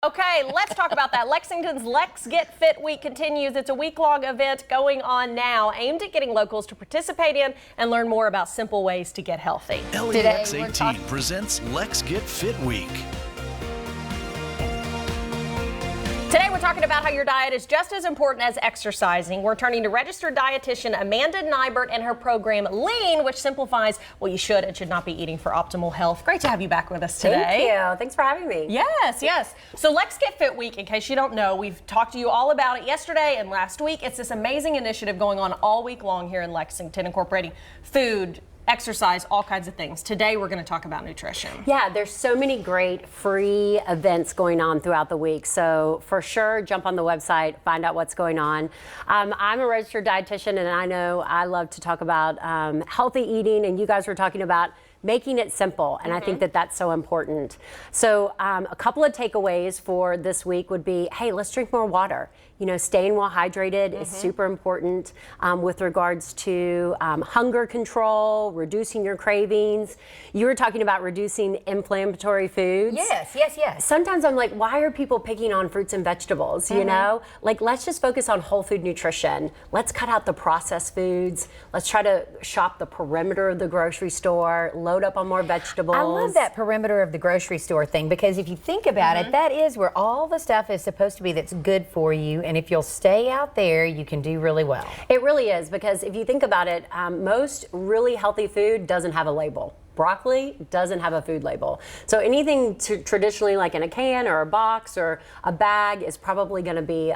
Okay, let's talk about that. Lexington's Let's Get Fit Week continues. It's a week-long event going on now aimed at getting locals to participate in and learn more about simple ways to get healthy. LEX 18 presents Let's Get Fit Week. Today we're talking about how your diet is just as important as exercising. We're turning to registered dietitian Amanda Nybert and her program Lean, which simplifies what you should and should not be eating for optimal health. Great to have you back with us today. Thank you. Thanks for having me. Yes. So Let's Get Fit Week, in case you don't know, we've talked to you all about it yesterday and last week. It's this amazing initiative going on all week long here in Lexington, incorporating food, exercise, all kinds of things. Today we're going to talk about nutrition. Yeah, there's so many great free events going on throughout the week. So for sure, jump on the website, find out what's going on. I'm a registered dietitian, and I know I love to talk about healthy eating, and you guys were talking about making it simple, and I think that that's so important. So a couple of takeaways for this week would be, hey, let's drink more water. You know, staying well hydrated is super important with regards to hunger control, reducing your cravings. You were talking about reducing inflammatory foods. Yes. Sometimes I'm like, why are people picking on fruits and vegetables, you know? Like, let's just focus on whole food nutrition. Let's cut out the processed foods. Let's try to shop the perimeter of the grocery store, load up on more vegetables. I love that perimeter of the grocery store thing, because if you think about it, that is where all the stuff is supposed to be that's good for you. And if you'll stay out there, you can do really well. It really is, because if you think about it, most really healthy food doesn't have a label. Broccoli doesn't have a food label. So anything traditionally like in a can or a box or a bag is probably going to be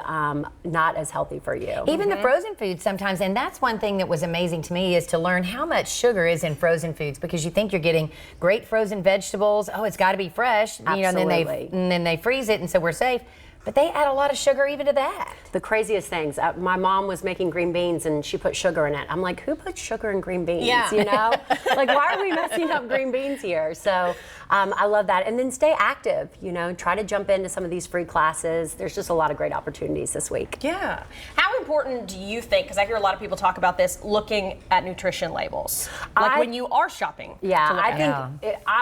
not as healthy for you. Even the frozen foods sometimes, and that's one thing that was amazing to me, is to learn how much sugar is in frozen foods, because you think you're getting great frozen vegetables. Oh, it's got to be fresh. Absolutely. You know, and then they freeze it, and so we're safe. But they add a lot of sugar even to that. The craziest things. My mom was making green beans and she put sugar in it. I'm like, who puts sugar in green beans? Yeah. You know? Like, why are we messing up green beans here? So I love that. And then stay active, you know, try to jump into some of these free classes. There's just a lot of great opportunities this week. Yeah. How important do you think, because I hear a lot of people talk about this, looking at nutrition labels? Like when you are shopping. Yeah, I think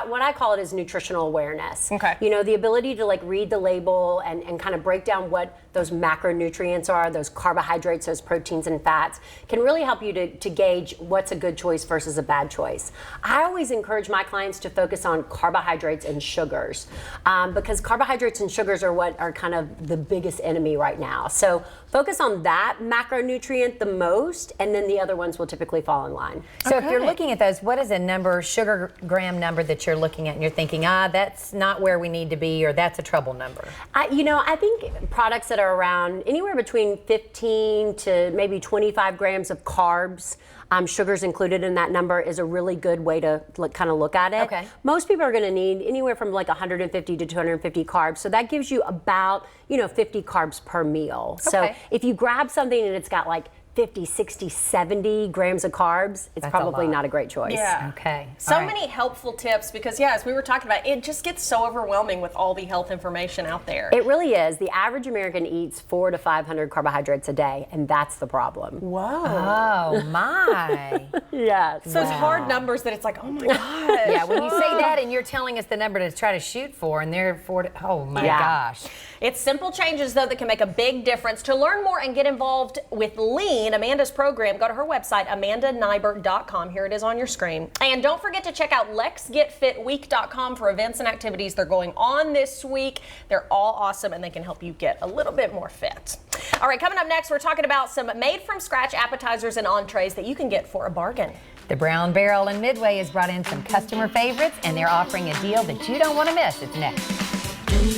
what I call it is nutritional awareness. Okay. You know, the ability to like read the label and kind of break down what those macronutrients are, those carbohydrates, those proteins and fats, can really help you to gauge what's a good choice versus a bad choice. I always encourage my clients to focus on carbohydrates and sugars, because carbohydrates and sugars are what are kind of the biggest enemy right now. So focus on that macronutrient the most, and then the other ones will typically fall in line. So if you're looking at those, what is a number, sugar gram number that you're looking at and you're thinking, that's not where we need to be, or that's a trouble number? You know, I think products that are around anywhere between 15 to maybe 25 grams of carbs, sugars included in that number, is a really good way to kind of look at it. Okay. Most people are going to need anywhere from like 150 to 250 carbs. So that gives you about, 50 carbs per meal. So if you grab something and it's got like 50, 60, 70 grams of carbs, it's probably not a great choice. Yeah. Okay. So many helpful tips, because as we were talking about, it just gets so overwhelming with all the health information out there. It really is. The average American eats 400 to 500 carbohydrates a day, and that's the problem. Whoa. Oh my. Yes. So it's hard numbers that it's like, oh my gosh. Yeah, when you say that and you're telling us the number to try to shoot for, and they're oh my gosh. It's simple changes, though, that can make a big difference. To learn more and get involved with Lean, Amanda's program, go to her website, amandanybert.com. Here it is on your screen. And don't forget to check out letsgetfitweek.com for events and activities that are going on this week. They're all awesome, and they can help you get a little bit more fit. All right, coming up next, we're talking about some made-from-scratch appetizers and entrees that you can get for a bargain. The Brown Barrel in Midway has brought in some customer favorites, and they're offering a deal that you don't want to miss. It's next.